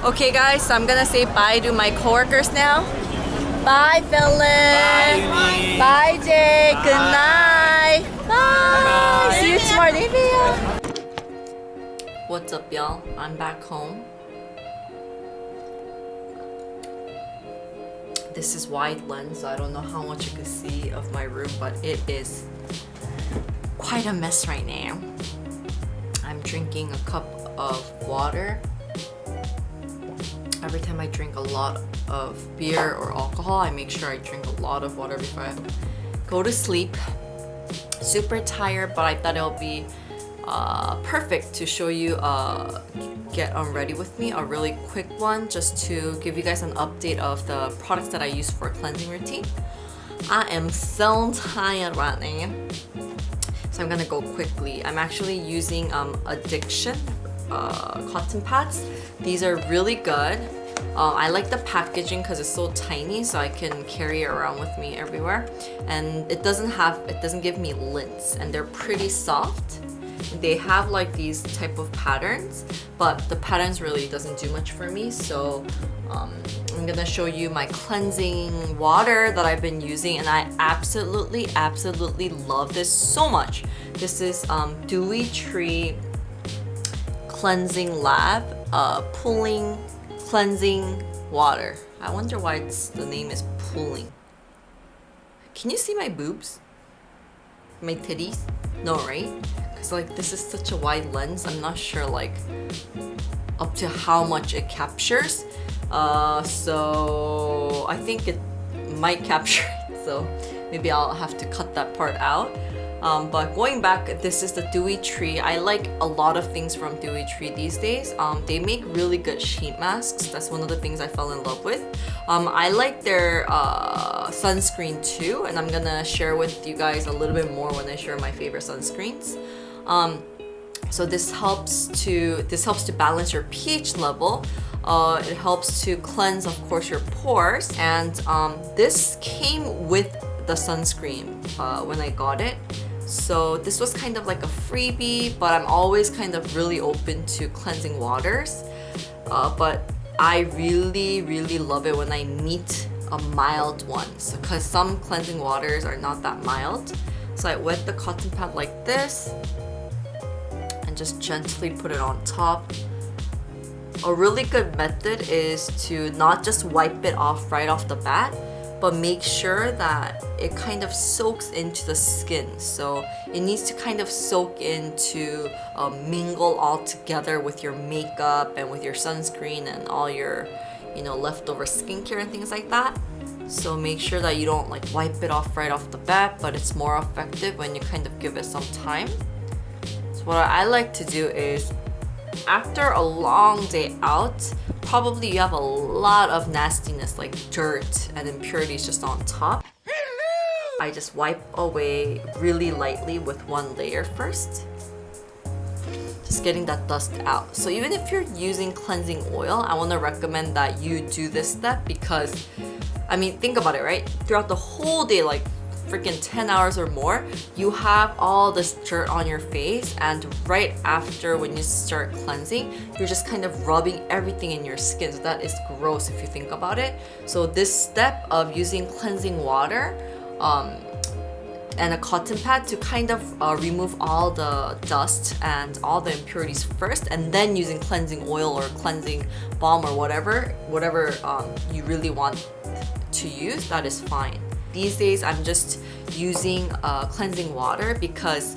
Okay guys, so I'm gonna say bye to my coworkers now. Bye Philip. Bye, Uni. Bye Jay. Good night. Bye. See you tomorrow. Olivia. What's up y'all? I'm back home. This is wide lens, so I don't know how much you can see of my room, but it is quite a mess right now. I'm drinking a cup of water. Every time I drink a lot of beer or alcohol, I make sure I drink a lot of water before I go to sleep. Super tired, but I thought it'll be perfect to show you Get Unready With Me, a really quick one just to give you guys an update of the products that I use for a cleansing routine. I am so tired right now, so I'm gonna go quickly. I'm actually using Addiction cotton pads. These are really good. I like the packaging because it's so tiny, so I can carry it around with me everywhere. And it doesn't give me lints, and they're pretty soft. They have like these type of patterns, but the patterns really doesn't do much for me. So I'm gonna show you my cleansing water that I've been using, and I absolutely love this so much. This is DEWYTREE Cleansing Lab Pooling Cleansing Water. I wonder why the name is pooling. Can you see my boobs? My titties? No, right? Because like this is such a wide lens, I'm not sure like up to how much it captures. So I think it might capture it, so maybe I'll have to cut that part out. But going back, this is the DEWYTREE. I like a lot of things from DEWYTREE these days. They make really good sheet masks. That's one of the things I fell in love with. I like their sunscreen too, and I'm gonna share with you guys a little bit more when I share my favorite sunscreens. So this helps to balance your pH level. It helps to cleanse, of course, your pores, and this came with the sunscreen when I got it. So this was kind of like a freebie, but I'm always kind of really open to cleansing waters. But I really love it when I meet a mild one, because some cleansing waters are not that mild. So I wet the cotton pad like this and just gently put it on top. A really good method is to not just wipe it off right off the bat, but make sure that it kind of soaks into the skin. So it needs to kind of soak into, mingle all together with your makeup and with your sunscreen and all your, leftover skincare and things like that. So make sure that you don't like wipe it off right off the bat, but it's more effective when you kind of give it some time. So what I like to do is, after a long day out, probably you have a lot of nastiness like dirt and impurities just on top. I just wipe away really lightly with one layer first. Just getting that dust out. So even if you're using cleansing oil, I want to recommend that you do this step because, I mean, think about it, right? Throughout the whole day, like freaking 10 hours or more, you have all this dirt on your face, and right after when you start cleansing, you're just kind of rubbing everything in your skin. So that is gross if you think about it. So this step of using cleansing water and a cotton pad to kind of remove all the dust and all the impurities first, and then using cleansing oil or cleansing balm or whatever you really want to use, that is fine. These days I'm just using cleansing water because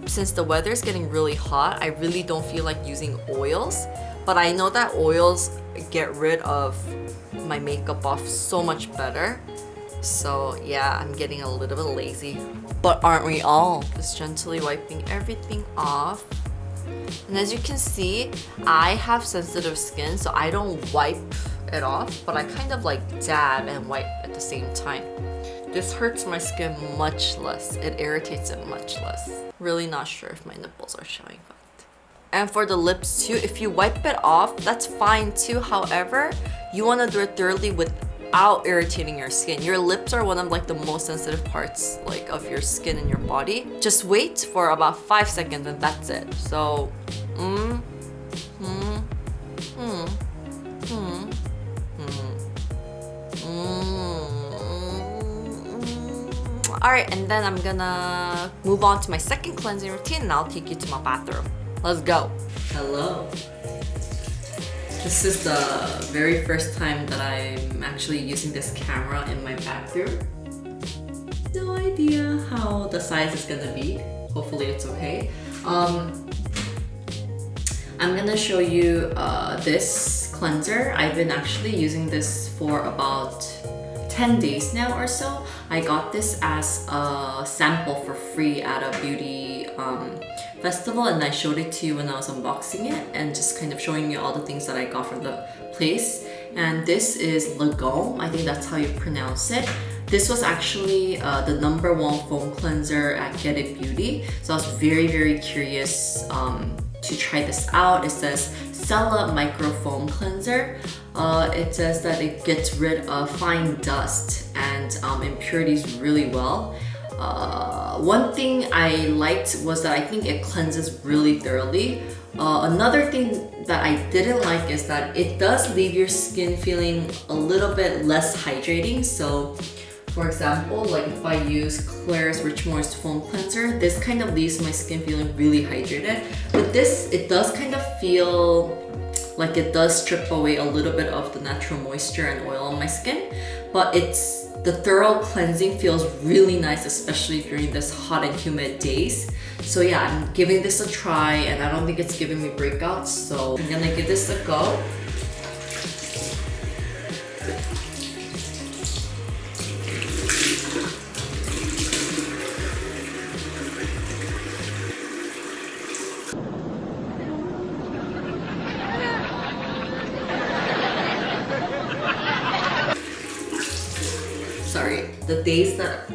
since the weather is getting really hot, I really don't feel like using oils. But I know that oils get rid of my makeup off so much better. So yeah, I'm getting a little bit lazy. But aren't we all? Just gently wiping everything off. And as you can see, I have sensitive skin, so I don't wipe it off, but I kind of like dab and wipe at the same time. This hurts my skin much less. It irritates it much less. Really not sure if my nipples are showing, but. And for the lips too, if you wipe it off, that's fine too. However, you want to do it thoroughly without irritating your skin. Your lips are one of like the most sensitive parts like of your skin and your body. Just wait for about 5 seconds and that's it. So, Alright, and then I'm gonna move on to my second cleansing routine and I'll take you to my bathroom. Let's go. Hello. This is the very first time that I'm actually using this camera in my bathroom. No idea how the size is gonna be. Hopefully it's okay. I'm gonna show you this cleanser. I've been actually using this for about 10 days now or so. I got this as a sample for free at a beauty festival, and I showed it to you when I was unboxing it and just kind of showing you all the things that I got from the place. And this is LAGOM, I think that's how you pronounce it. This was actually the #1 foam cleanser at Get It Beauty. So I was very curious to try this out. It says Cellup Micro Foam Cleanser. It says that it gets rid of fine dust and impurities really well. One thing I liked was that I think it cleanses really thoroughly. Another thing that I didn't like is that it does leave your skin feeling a little bit less hydrating. So for example, like if I use KLAIRS Rich Moist Foam Cleanser, this kind of leaves my skin feeling really hydrated. With this, it does kind of feel like it does strip away a little bit of the natural moisture and oil on my skin, but the thorough cleansing feels really nice, especially during this hot and humid days. So yeah, I'm giving this a try and I don't think it's giving me breakouts, so I'm gonna give this a go. Sorry, the days that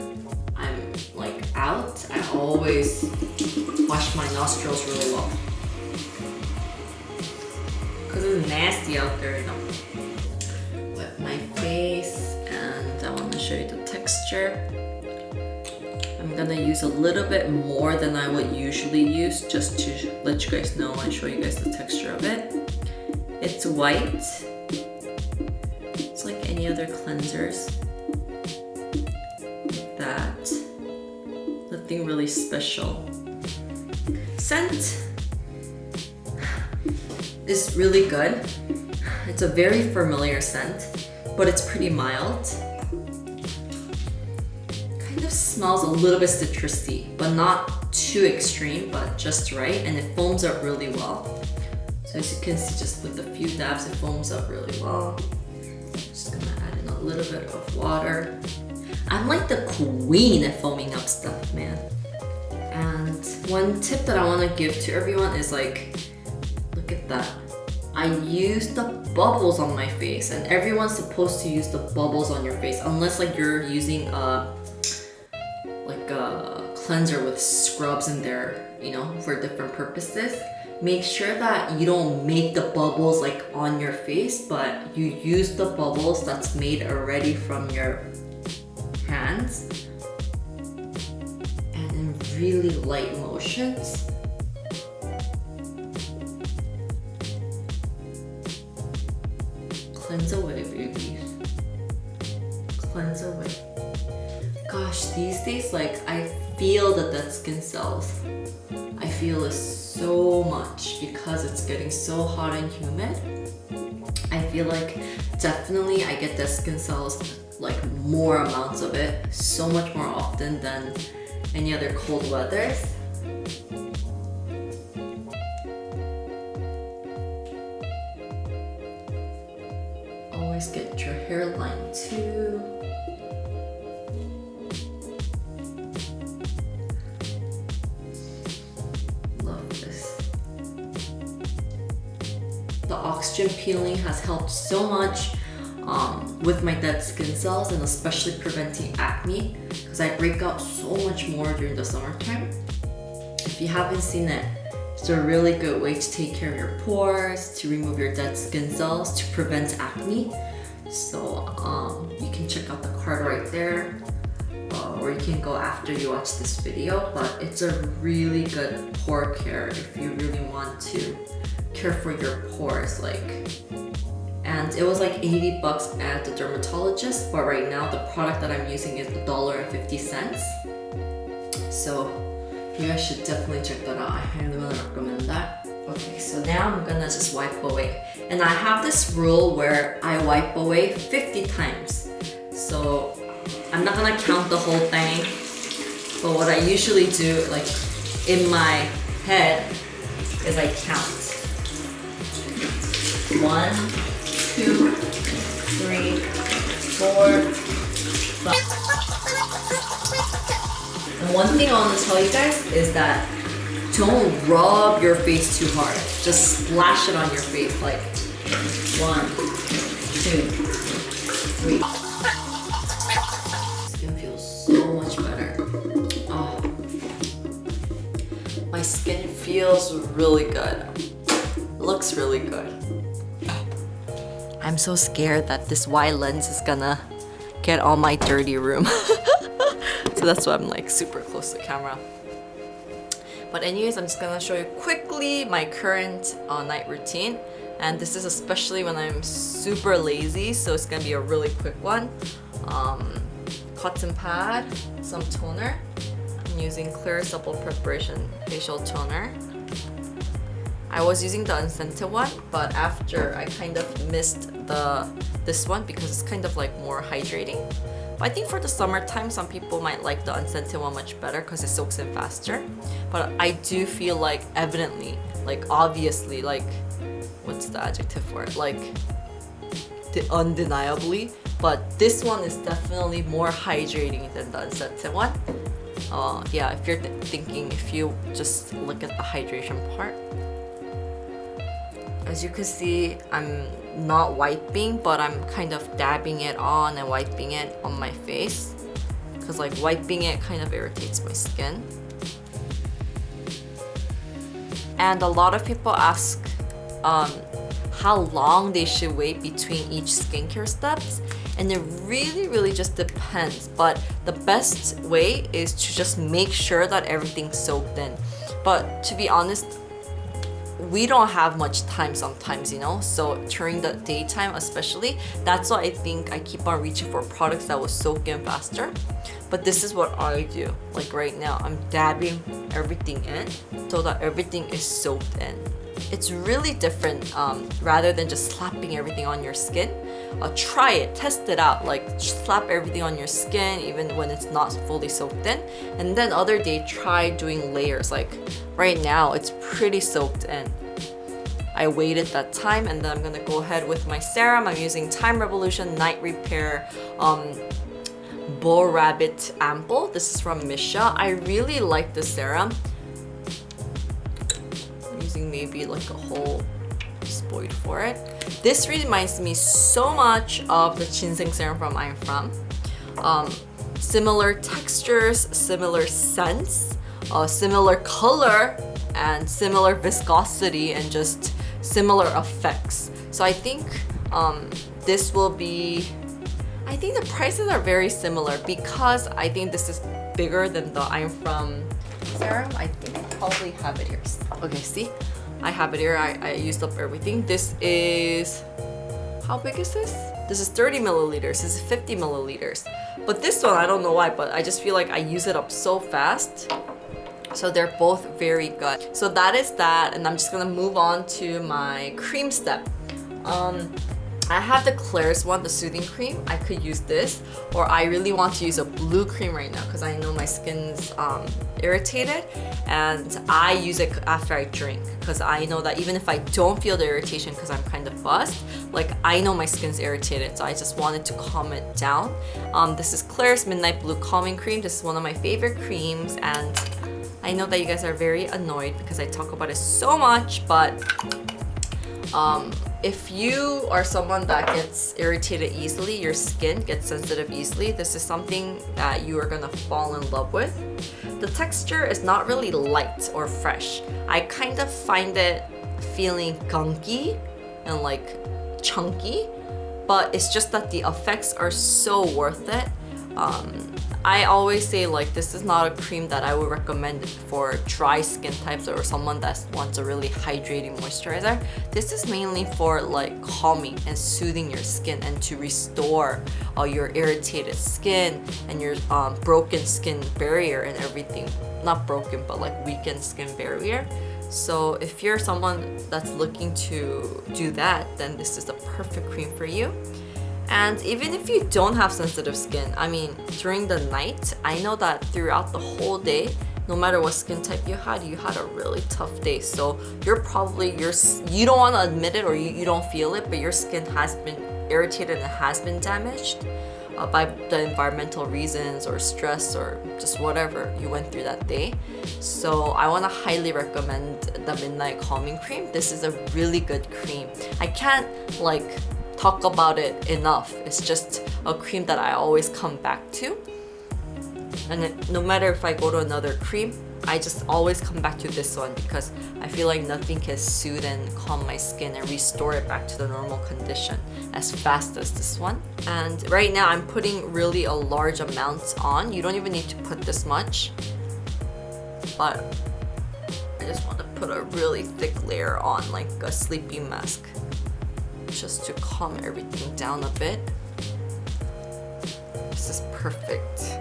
I'm like out, I always wash my nostrils really well. Cause it's nasty out there, you know. Wet my face, and I want to show you the texture. I'm gonna use a little bit more than I would usually use, just to let you guys know and show you guys the texture of it. It's white. It's like any other cleansers. That, nothing really special. Scent is really good. It's a very familiar scent, but it's pretty mild. Kind of smells a little bit citrusy, but not too extreme, but just right, and it foams up really well. So as you can see, just with a few dabs, it foams up really well. Just gonna add in a little bit of water. I'm like the queen at foaming up stuff, man. And one tip that I want to give to everyone is like, look at that. I use the bubbles on my face, and everyone's supposed to use the bubbles on your face unless like you're using a cleanser with scrubs in there, you know, for different purposes. Make sure that you don't make the bubbles like on your face, but you use the bubbles that's made already from your hands and in really light motions. Cleanse away, baby. Cleanse away. Gosh, these days, like, I feel the dead skin cells. I feel it so much because it's getting so hot and humid. I feel like definitely I get dead skin cells, like more amounts of it, so much more often than any other cold weathers. Always get your hairline too. Love this. The oxygen peeling has helped so much with my dead skin cells, and especially preventing acne, because I break out so much more during the summertime. If you haven't seen it, it's a really good way to take care of your pores, to remove your dead skin cells, to prevent acne. So you can check out the card right there, or you can go after you watch this video, but it's a really good pore care if you really want to care for your pores, like. And and it was like 80 bucks at the dermatologist, but right now the product that I'm using is $1.50. So you guys should definitely check that out. I highly recommend that. Okay, so now I'm gonna just wipe away. And I have this rule where I wipe away 50 times. So I'm not gonna count the whole thing, but what I usually do, like in my head, is I count. 1, 2, 3, 4, 5. And one thing I want to tell you guys is that don't rub your face too hard. Just splash it on your face like 1, 2, 3. Skin feels so much better. Oh. My skin feels really good. Looks really good. I'm so scared that this wide lens is gonna get all my dirty room. So that's why I'm like super close to the camera. But anyways, I'm just gonna show you quickly my current night routine. And this is especially when I'm super lazy, so it's gonna be a really quick one. Cotton pad, some toner. I'm using Clear Supple Preparation Facial Toner. I was using the unscented one, but after I kind of missed this one because it's kind of like more hydrating. But I think for the summertime, some people might like the unscented one much better because it soaks in faster. But I do feel like evidently, like obviously, like what's the adjective for it? Like undeniably. But this one is definitely more hydrating than the unscented one. Yeah, if you're thinking, if you just look at the hydration part. As you can see, I'm not wiping, but I'm kind of dabbing it on and wiping it on my face. Because like wiping it kind of irritates my skin. And a lot of people ask how long they should wait between each skincare steps. And it really just depends. But the best way is to just make sure that everything's soaked in. But to be honest, we don't have much time sometimes, you know, so during the daytime especially, that's why I think I keep on reaching for products that will soak in faster. But this is what I do. Like right now, I'm dabbing everything in so that everything is soaked in. It's really different rather than just slapping everything on your skin. Try it, test it out, like slap everything on your skin even when it's not fully soaked in. And then other day, try doing layers. Like right now, it's pretty soaked in. I waited that time, and then I'm gonna go ahead with my serum. I'm using Time Revolution Night Repair Borabit Ampoule. This is from MISSHA. I really like this serum. I'm using maybe like a whole spoiled for it. This reminds me so much of the ginseng serum from I'm From. Similar textures, similar scents, similar color, and similar viscosity, and just similar effects. So I think this will be, I think the prices are very similar because I think this is bigger than the I'm From serum. I think I probably have it here. Okay, see? I have it here. I used up everything. This is, how big is this? This is 30 milliliters. This is 50 milliliters. But this one, I don't know why, but I just feel like I use it up so fast. So they're both very good. So that is that, and I'm just gonna move on to my cream step. I have the KLAIRS one, the soothing cream. I could use this, or I really want to use a blue cream right now because I know my skin's irritated, and I use it after I drink because I know that even if I don't feel the irritation because I'm kind of buzzed, like I know my skin's irritated, so I just wanted to calm it down. This is KLAIRS Midnight Blue Calming Cream. This is one of my favorite creams, and I know that you guys are very annoyed because I talk about it so much, but if you are someone that gets irritated easily, your skin gets sensitive easily, this is something that you are gonna fall in love with. The texture is not really light or fresh. I kind of find it feeling gunky and like chunky, but it's just that the effects are so worth it. I always say like this is not a cream that I would recommend for dry skin types or someone that wants a really hydrating moisturizer. This is mainly for like calming and soothing your skin and to restore your irritated skin and your broken skin barrier and everything. Not broken, but like weakened skin barrier. So if you're someone that's looking to do that, then this is the perfect cream for you. And even if you don't have sensitive skin, I mean, during the night, I know that throughout the whole day, no matter what skin type you had a really tough day. So you're probably, you don't want to admit it or you don't feel it, but your skin has been irritated and has been damaged by the environmental reasons or stress or just whatever you went through that day. So I want to highly recommend the Midnight Calming Cream. This is a really good cream. I can't like talk about it enough. It's just a cream that I always come back to. And no matter if I go to another cream, I just always come back to this one because I feel like nothing can soothe and calm my skin and restore it back to the normal condition as fast as this one. And right now I'm putting really a large amount on. You don't even need to put this much, but I just want to put a really thick layer on, like a sleeping mask, just to calm everything down a bit. This is perfect.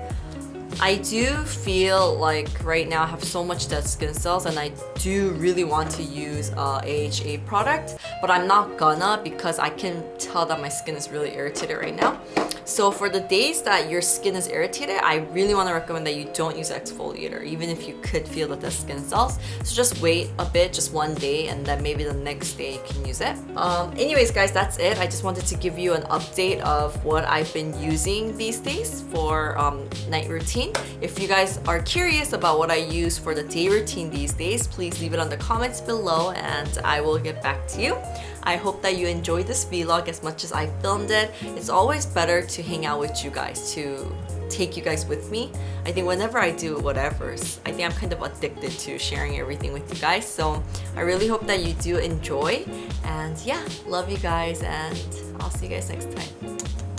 I do feel like right now I have so much dead skin cells and I do really want to use AHA product, but I'm not gonna because I can tell that my skin is really irritated right now. So for the days that your skin is irritated, I really want to recommend that you don't use exfoliator, even if you could feel the dead skin cells. So just wait a bit, just one day, and then maybe the next day you can use it. Anyways guys, that's it. I just wanted to give you an update of what I've been using these days for night routine. If you guys are curious about what I use for the day routine these days, please leave it on the comments below and I will get back to you. I hope that you enjoyed this vlog as much as I filmed it. It's always better to hang out with you guys, to take you guys with me. I think whenever I do whatever, I think I'm kind of addicted to sharing everything with you guys. So I really hope that you do enjoy. And yeah, love you guys and I'll see you guys next time.